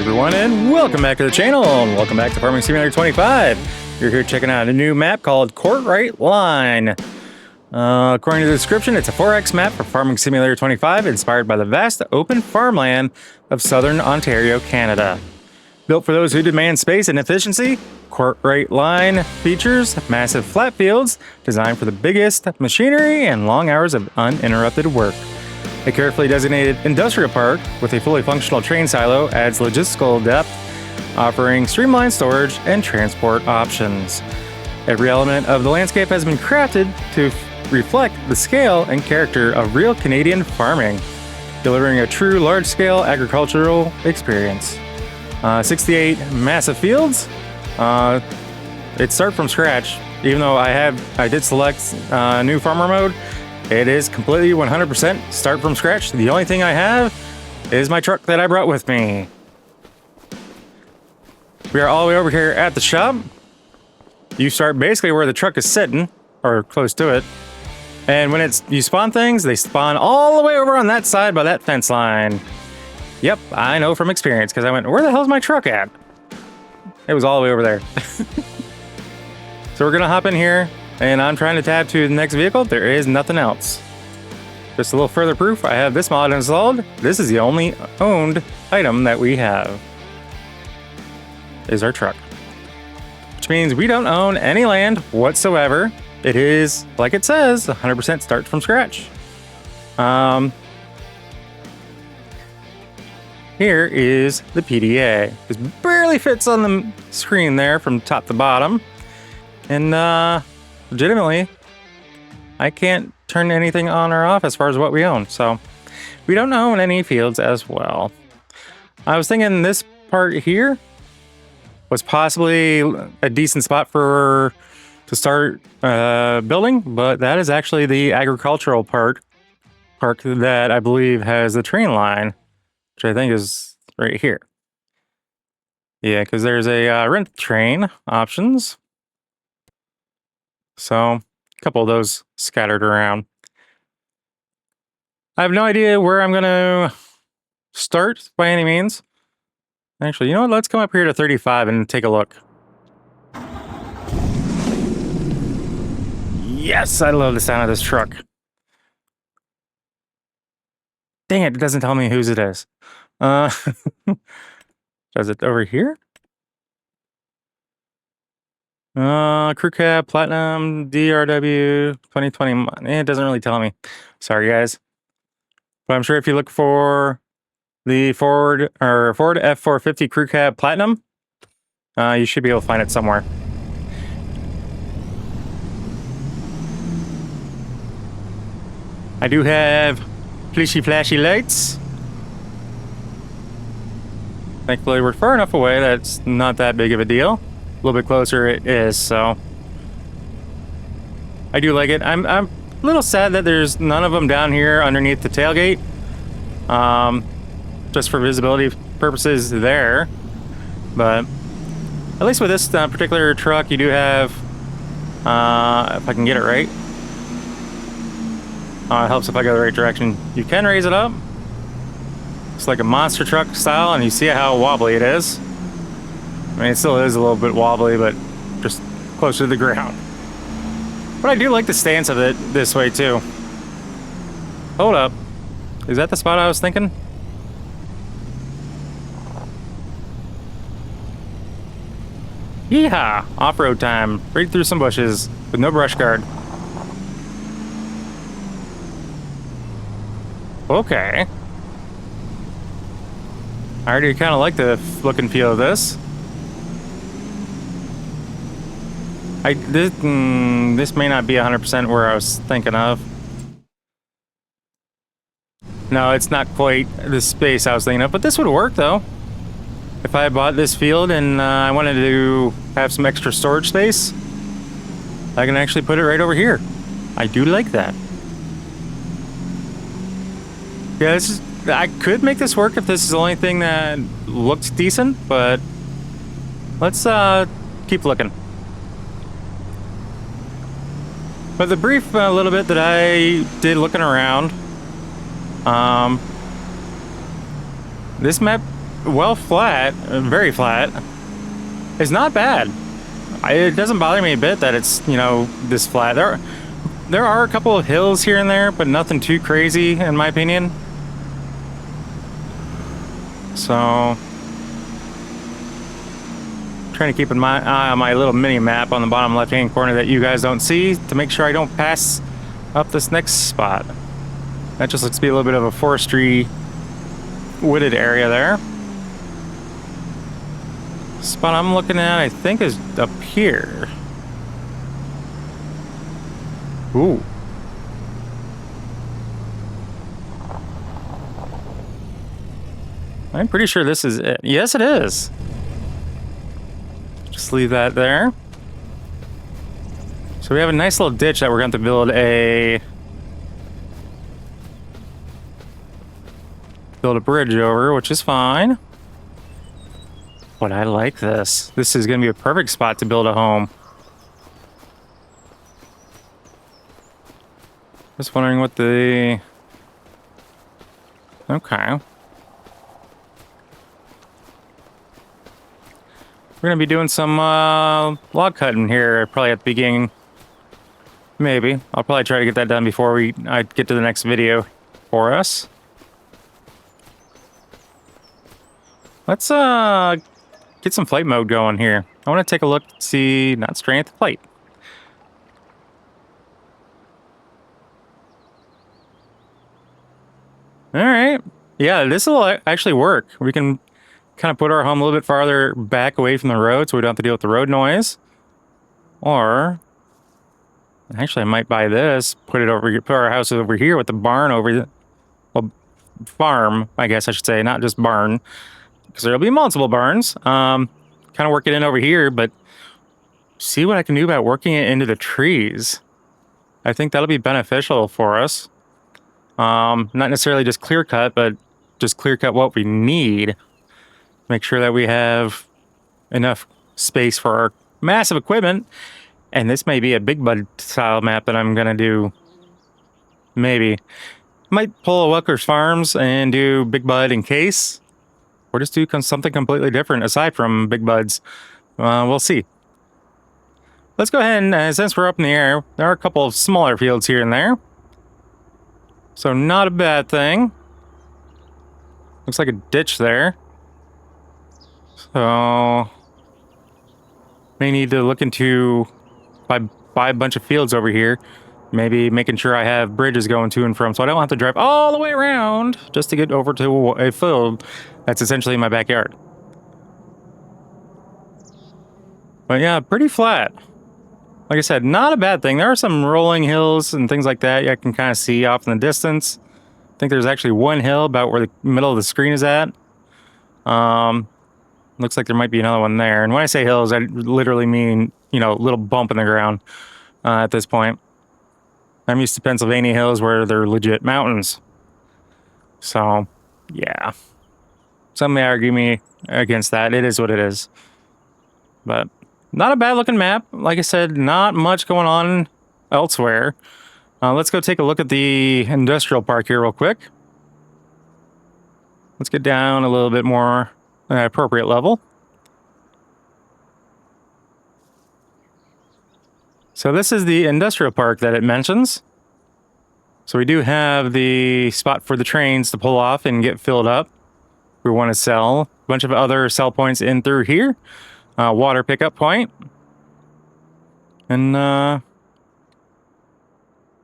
everyone, and welcome back to the channel, and welcome back to Farming Simulator 25. You're here checking out a new map called Courtright Line. According to the description, it's a 4X map for Farming Simulator 25, inspired by the vast open farmland of southern Ontario, Canada. Built for those who demand space and efficiency, Courtright Line features massive flat fields designed for the biggest machinery and long hours of uninterrupted work. A carefully designated industrial park with a fully functional train silo adds logistical depth, offering streamlined storage and transport options. Every element of the landscape has been crafted to reflect the scale and character of real Canadian farming, delivering a true large-scale agricultural experience. 68 massive fields. It starts from scratch. Even though I did select new farmer mode, it is completely 100% start from scratch. The only thing I have is my truck that I brought with me. We are all the way over here at the shop. You start basically where the truck is sitting, or close to it. And when you spawn things, they spawn all the way over on that side by that fence line. Yep, I know from experience, because I went, where the hell's my truck at? It was all the way over there. So we're gonna hop in here, and I'm trying to tab to the next vehicle. There is nothing else. Just a little further proof, I have this mod installed. This is the only owned item that we have, is our truck. Which means we don't own any land whatsoever. It is, like it says, 100% start from scratch. Here is the PDA. It barely fits on the screen there from top to bottom. And legitimately, I can't turn anything on or off as far as what we own. So we don't own any fields as well. I was thinking this part here was possibly a decent spot to start building, but that is actually the agricultural park that I believe has the train line, which I think is right here. Yeah, because there's a rent train options. So a couple of those scattered around. I have no idea where I'm going to start by any means. Actually, you know what? Let's come up here to 35 and take a look. Yes, I love the sound of this truck. Dang it, it doesn't tell me whose it is. Does it over here? Crew cab, platinum, DRW, 2020. It doesn't really tell me. Sorry, guys. But I'm sure if you look for the Ford F450 crew cab platinum, you should be able to find it somewhere. I do have flashy lights. Thankfully, we're far enough away that it's not that big of a deal. A little bit closer it is, so I do like it. I'm a little sad that there's none of them down here underneath the tailgate, just for visibility purposes there. But at least with this particular truck, you do have, if I can get it right, it helps if I go the right direction. You can raise it up. It's like a monster truck style, and you see how wobbly it is. I mean, it still is a little bit wobbly, but just closer to the ground. But I do like the stance of it this way, too. Hold up. Is that the spot I was thinking? Yeehaw! Off-road time. Right through some bushes with no brush guard. Okay. I already kind of like the look and feel of this. This may not be 100% where I was thinking of. No, it's not quite the space I was thinking of, but this would work though. If I bought this field and I wanted to have some extra storage space, I can actually put it right over here. I do like that. Yeah, I could make this work if this is the only thing that looks decent, but let's keep looking. But the brief little bit that I did looking around, this map well flat, very flat, is not bad. It doesn't bother me a bit that it's, you know, this flat. There are a couple of hills here and there, but nothing too crazy in my opinion. So, trying to keep in my eye on my little mini map on the bottom left-hand corner that you guys don't see to make sure I don't pass up this next spot. That just looks to be a little bit of a forestry wooded area there. Spot I'm looking at, I think, is up here. Ooh. I'm pretty sure this is it. Yes, it is. Just leave that there. So we have a nice little ditch that we're going to build a bridge over, which is fine. But I like this. This is going to be a perfect spot to build a home. Just wondering what the... Okay. We're going to be doing some log cutting here probably at the beginning. Maybe. I'll probably try to get that done before I get to the next video for us. Let's get some flight mode going here. I want to take a look, see, not strength, flight. All right. Yeah, this will actually work. We can kind of put our home a little bit farther back away from the road so we don't have to deal with the road noise. Or, actually, I might buy this, put it over here, put our house over here with the barn over the, well, farm, I guess I should say, not just barn. Because there'll be multiple barns. Kind of work it in over here, but see what I can do about working it into the trees. I think that'll be beneficial for us. Not necessarily just clear cut, but just clear cut what we need. Make sure that we have enough space for our massive equipment. And this may be a big bud style map that I'm going to do. Maybe. Might pull a Welker's Farms and do big bud in case. Or just do something completely different aside from big buds. We'll see. Let's go ahead and, since we're up in the air, there are a couple of smaller fields here and there. So not a bad thing. Looks like a ditch there. So may need to look into buy a bunch of fields over here. Maybe making sure I have bridges going to and from, so I don't have to drive all the way around just to get over to a field that's essentially in my backyard. But yeah, pretty flat. Like I said, not a bad thing. There are some rolling hills and things like that I can kind of see off in the distance. I think there's actually one hill about where the middle of the screen is at. Looks like there might be another one there. And when I say hills, I literally mean, you know, little bump in the ground at this point. I'm used to Pennsylvania hills where they're legit mountains. So, yeah. Some may argue me against that. It is what it is. But not a bad looking map. Like I said, not much going on elsewhere. Let's go take a look at the industrial park here real quick. Let's get down a little bit more appropriate level. So this is the industrial park that it mentions. So we do have the spot for the trains to pull off and get filled up. We want to sell a bunch of other sell points in through here. Water pickup point. And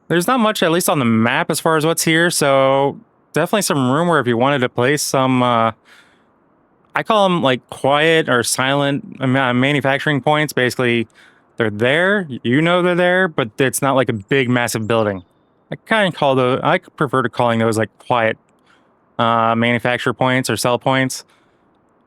there's not much, at least on the map, as far as what's here. So definitely some room where if you wanted to place some, I call them like quiet or silent manufacturing points. Basically, they're there, you know they're there, but it's not like a big, massive building. I prefer to calling those like quiet manufacturer points or sell points,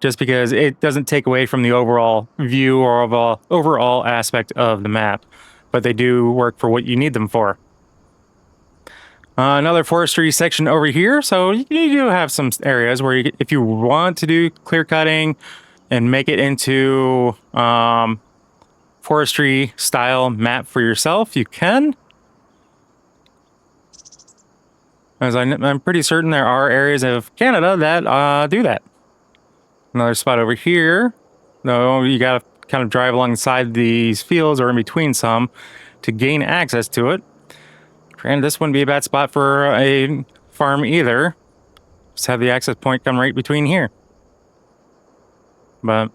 just because it doesn't take away from the overall view or overall aspect of the map, but they do work for what you need them for. Another forestry section over here, so you do have some areas where if you want to do clear cutting and make it into forestry style map for yourself, you can. As I'm pretty certain there are areas of Canada that do that. Another spot over here. No, you gotta kind of drive alongside these fields or in between some to gain access to it. Granted, this wouldn't be a bad spot for a farm either. Just have the access point come right between here. But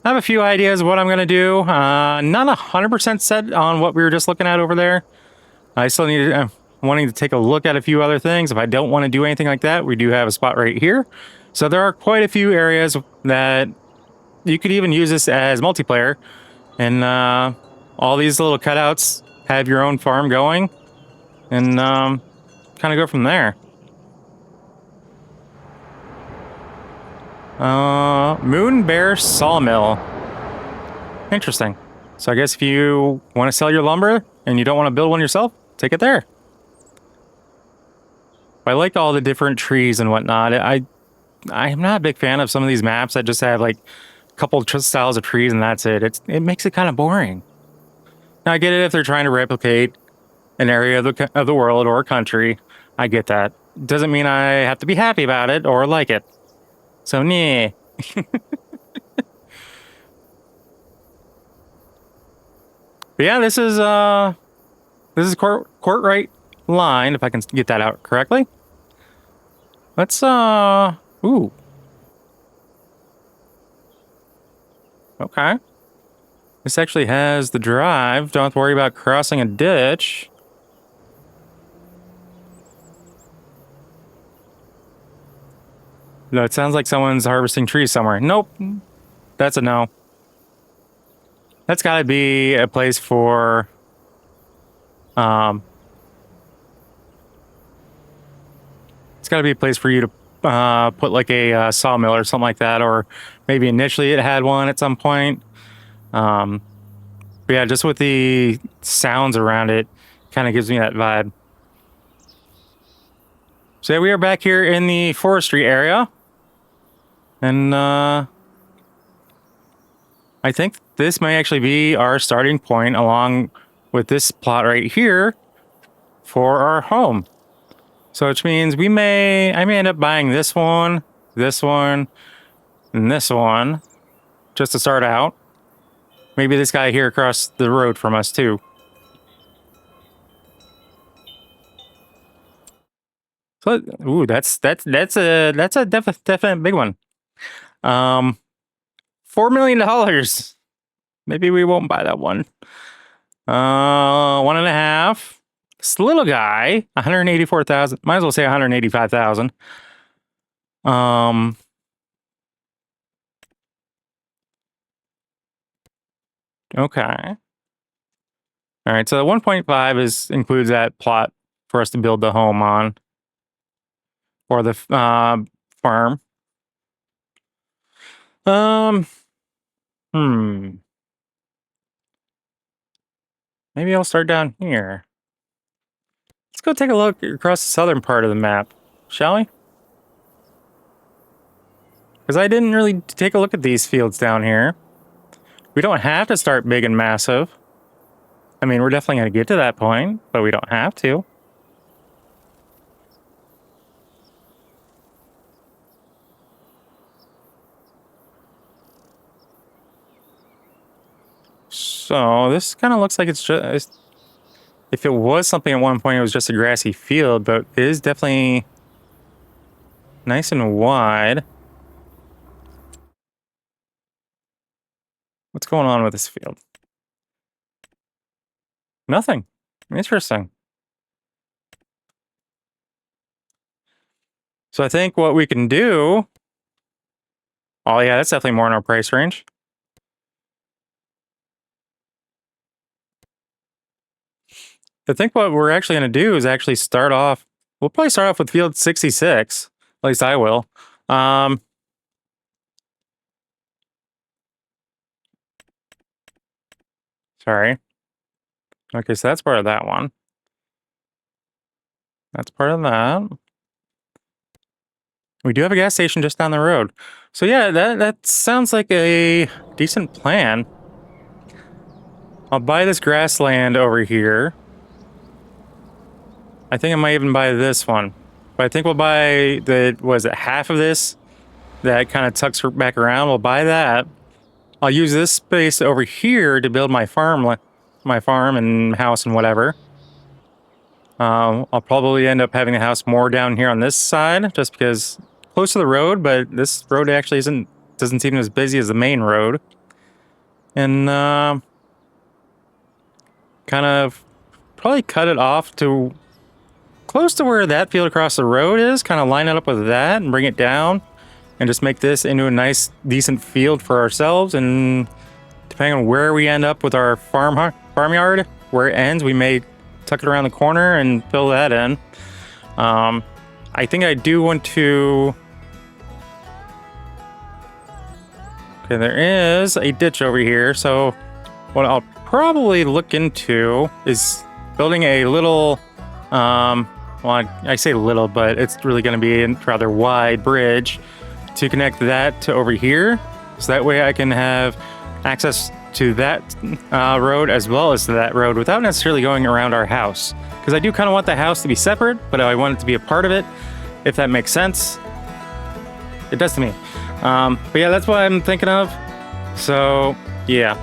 I have a few ideas of what I'm going to do. Not 100% set on what we were just looking at over there. I still need to, wanting to take a look at a few other things. If I don't want to do anything like that, we do have a spot right here. So there are quite a few areas that you could even use this as multiplayer. And all these little cutouts have your own farm going. And kind of go from there. Moon Bear Sawmill. Interesting. So I guess if you want to sell your lumber and you don't want to build one yourself, take it there. I like all the different trees and whatnot. I am not a big fan of some of these maps that just have like a couple styles of trees and that's it. It makes it kind of boring. Now I get it if they're trying to replicate an area of the world or a country. I get that. Doesn't mean I have to be happy about it or like it. So, nah. But yeah, this is Courtright line, if I can get that out correctly. Let's ooh. Okay. This actually has the drive. Don't have to worry about crossing a ditch. No, it sounds like someone's harvesting trees somewhere. Nope. That's a no. That's gotta be a place for... it's gotta be a place for you to put like a sawmill or something like that, or maybe initially it had one at some point. But yeah, just with the sounds around it, kind of gives me that vibe. So yeah, we are back here in the forestry area. And I think this may actually be our starting point along with this plot right here for our home. So which means I may end up buying this one, and this one just to start out. Maybe this guy here across the road from us too. So ooh, that's a definite big one. $4 million. Maybe we won't buy that one. 1.5. This little guy, 184,000. Might as well say 185,000. Okay. All right. So the 1.5 includes that plot for us to build the home on, or the farm. Maybe I'll start down here. Let's go take a look across the southern part of the map, shall we? Because I didn't really take a look at these fields down here. We don't have to start big and massive. I mean, we're definitely going to get to that point, but we don't have to. So this kind of looks like it's just... if it was something at one point, it was just a grassy field, but it is definitely nice and wide. What's going on with this field? Nothing. Interesting. So I think what we can do... oh yeah, that's definitely more in our price range. I think what we're actually going to do is actually start off... we'll probably start off with field 66. At least I will. Sorry. Okay, so that's part of that one. That's part of that. We do have a gas station just down the road. So yeah, that sounds like a decent plan. I'll buy this grassland over here. I think I might even buy this one. But I think we'll buy half of this that kind of tucks back around. We'll buy that. I'll use this space over here to build my farm and house and whatever. I'll probably end up having a house more down here on this side, just because close to the road, but this road actually doesn't seem as busy as the main road. And kind of probably cut it off to close to where that field across the road is, kind of line it up with that and bring it down and just make this into a nice, decent field for ourselves. And depending on where we end up with our farmyard, where it ends, we may tuck it around the corner and fill that in. I think I do want to... Okay, there is a ditch over here, so what I'll probably look into is building a little, well, I say little, but it's really going to be a rather wide bridge to connect that to over here. So that way I can have access to that road as well as to that road without necessarily going around our house. Because I do kind of want the house to be separate, but I want it to be a part of it, if that makes sense. It does to me. But yeah, that's what I'm thinking of. So, yeah.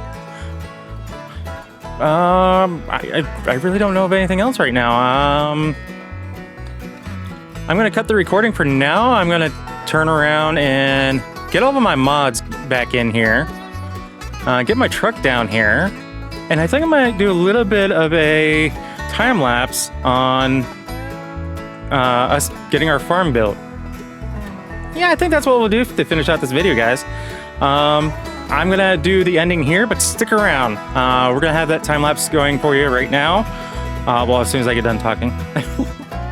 I really don't know of anything else right now. I'm going to cut the recording for now. I'm going to turn around and get all of my mods back in here. Get my truck down here. And I think I might do a little bit of a time lapse on us getting our farm built. Yeah, I think that's what we'll do to finish out this video, guys. I'm going to do the ending here, but stick around. We're going to have that time lapse going for you right now. Well, as soon as I get done talking.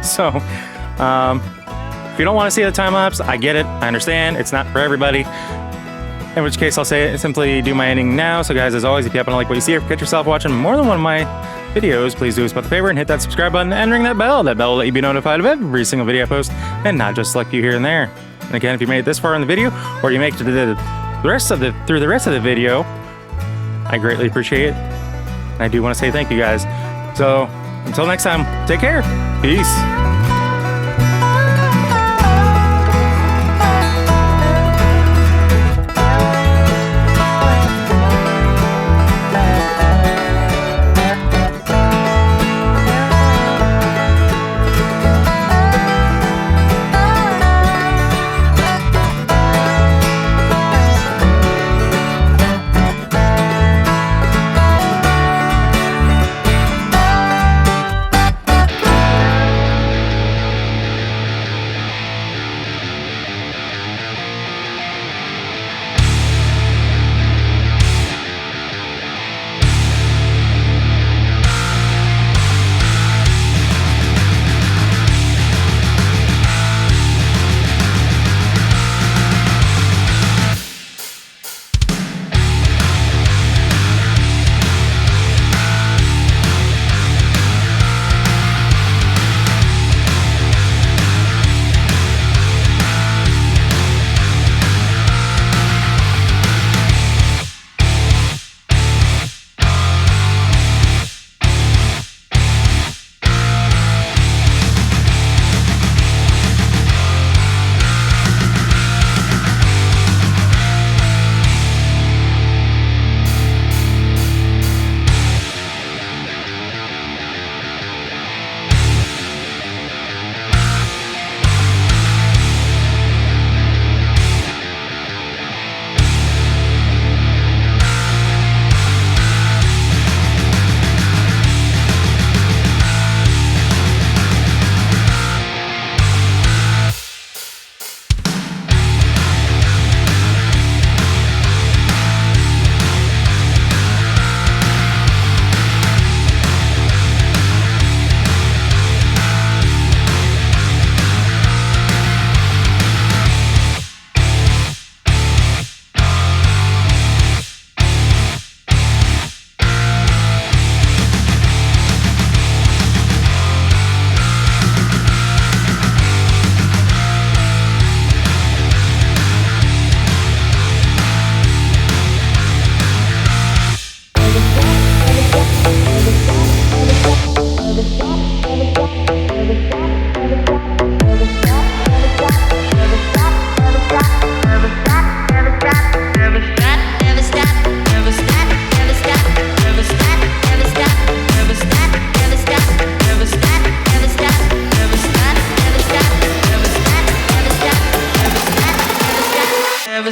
So, if you don't want to see the time lapse, I get it. I understand. It's not for everybody. In which case, I'll simply do my ending now. So, guys, as always, if you happen to like what you see or catch yourself watching more than one of my videos, please do us both a favor and hit that subscribe button and ring that bell. That bell will let you be notified of every single video I post, and not just select you here and there. And again, if you made it this far in the video, or you make it to the rest of the video, I greatly appreciate it. And I do want to say thank you, guys. So until next time, take care. Peace.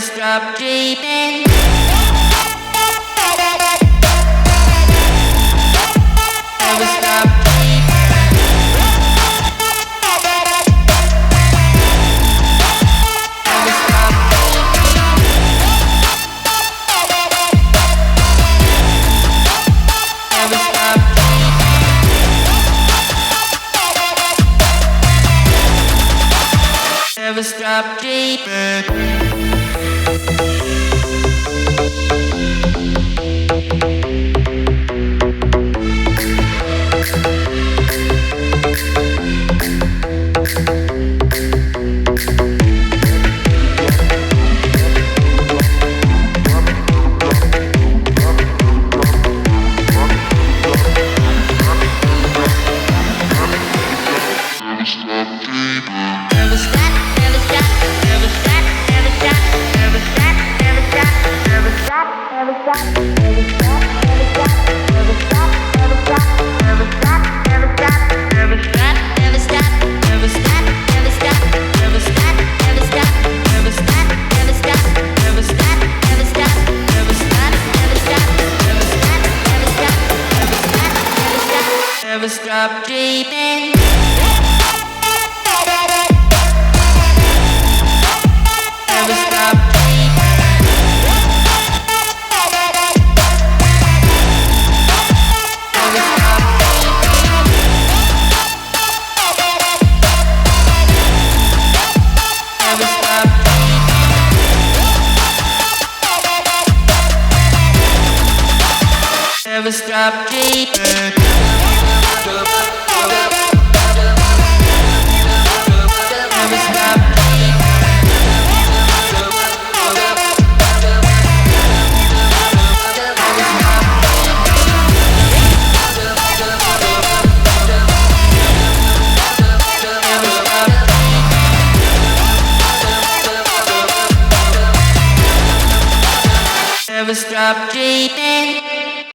stop dreaming. Never stop dreaming. Never stop dreaming. Never stop dreaming. Never stop dreaming. Never stop dreaming. Never stop dreaming. Never stop dreaming. Never stop dreaming. Never stop dreaming. Never stop dreaming.